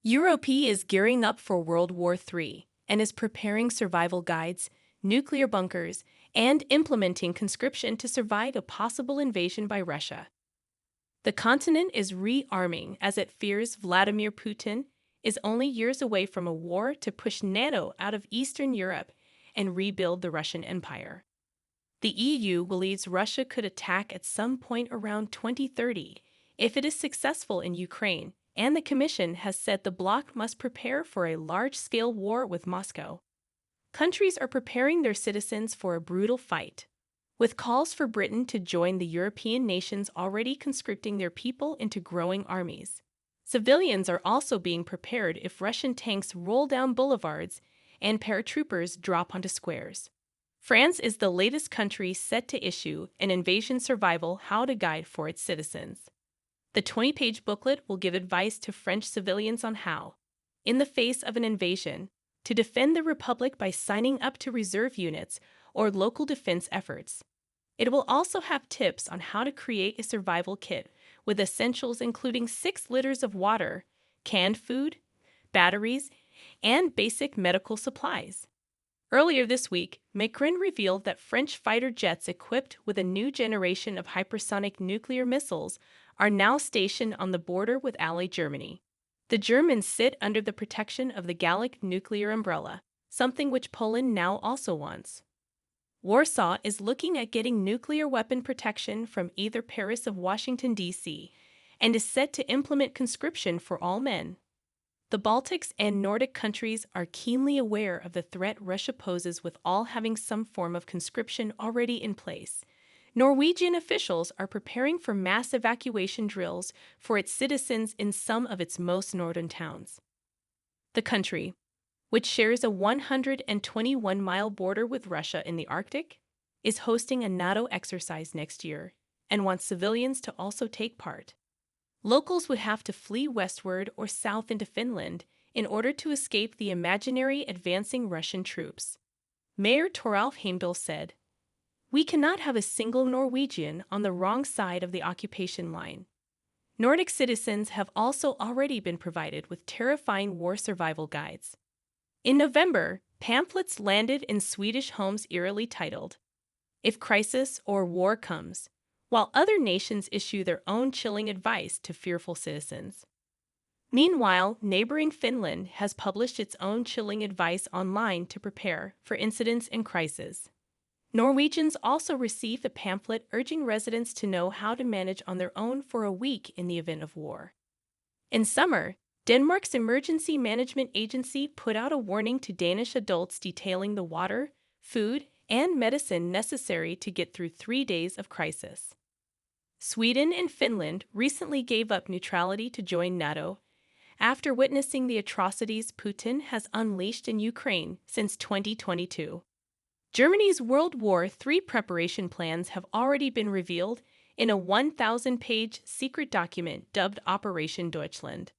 Europe is gearing up for World War III and is preparing survival guides, nuclear bunkers, and implementing conscription to survive a possible invasion by Russia. The continent is rearming as it fears Vladimir Putin is only years away from a war to push NATO out of Eastern Europe and rebuild the Russian Empire. The EU believes Russia could attack at some point around 2030 if it is successful in Ukraine, and the Commission has said the bloc must prepare for a large-scale war with Moscow. Countries are preparing their citizens for a brutal fight, with calls for Britain to join the European nations already conscripting their people into growing armies. Civilians are also being prepared if Russian tanks roll down boulevards and paratroopers drop onto squares. France is the latest country set to issue an invasion survival how-to guide for its citizens. The 20-page booklet will give advice to French civilians on how, in the face of an invasion, to defend the Republic by signing up to reserve units or local defense efforts. It will also have tips on how to create a survival kit with essentials including 6 liters of water, canned food, batteries, and basic medical supplies. Earlier this week, Macron revealed that French fighter jets equipped with a new generation of hypersonic nuclear missiles are now stationed on the border with ally Germany. The Germans sit under the protection of the Gallic nuclear umbrella, something which Poland now also wants. Warsaw is looking at getting nuclear weapon protection from either Paris or Washington, D.C., and is set to implement conscription for all men. The Baltics and Nordic countries are keenly aware of the threat Russia poses, with all having some form of conscription already in place. Norwegian officials are preparing for mass evacuation drills for its citizens in some of its most northern towns. The country, which shares a 121-mile border with Russia in the Arctic, is hosting a NATO exercise next year and wants civilians to also take part. Locals would have to flee westward or south into Finland in order to escape the imaginary advancing Russian troops. Mayor Toralf Heimdall said, "We cannot have a single Norwegian on the wrong side of the occupation line." Nordic citizens have also already been provided with terrifying war survival guides. In November, pamphlets landed in Swedish homes eerily titled, "If Crisis or War Comes," while other nations issue their own chilling advice to fearful citizens. Meanwhile, neighboring Finland has published its own chilling advice online to prepare for incidents and crises. Norwegians also received a pamphlet urging residents to know how to manage on their own for a week in the event of war. In summer, Denmark's Emergency Management Agency put out a warning to Danish adults detailing the water, food, and medicine necessary to get through 3 days of crisis. Sweden and Finland recently gave up neutrality to join NATO after witnessing the atrocities Putin has unleashed in Ukraine since 2022. Germany's World War III preparation plans have already been revealed in a 1,000-page secret document dubbed Operation Deutschland.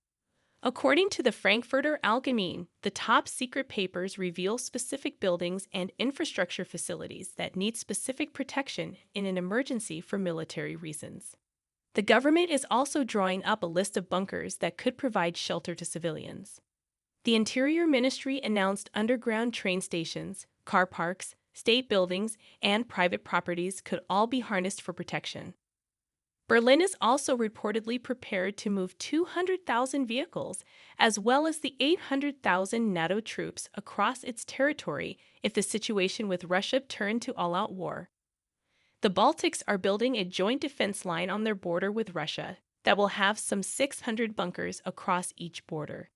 According to the Frankfurter Allgemeine, the top-secret papers reveal specific buildings and infrastructure facilities that need specific protection in an emergency for military reasons. The government is also drawing up a list of bunkers that could provide shelter to civilians. The Interior Ministry announced underground train stations, car parks, state buildings, and private properties could all be harnessed for protection. Berlin is also reportedly prepared to move 200,000 vehicles, as well as the 800,000 NATO troops across its territory if the situation with Russia turned to all-out war. The Baltics are building a joint defense line on their border with Russia that will have some 600 bunkers across each border.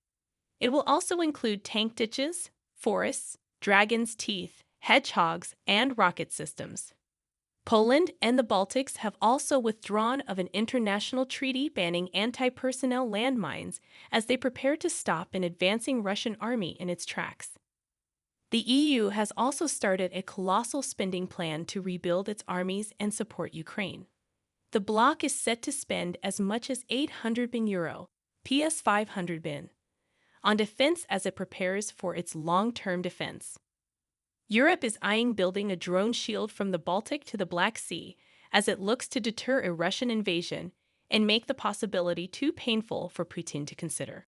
It will also include tank ditches, forests, dragon's teeth, hedgehogs, and rocket systems. Poland and the Baltics have also withdrawn of an international treaty banning anti-personnel landmines as they prepare to stop an advancing Russian army in its tracks. The EU has also started a colossal spending plan to rebuild its armies and support Ukraine. The bloc is set to spend as much as €800 billion, PS 500 billion, on defense as it prepares for its long-term defense. Europe is eyeing building a drone shield from the Baltic to the Black Sea as it looks to deter a Russian invasion and make the possibility too painful for Putin to consider.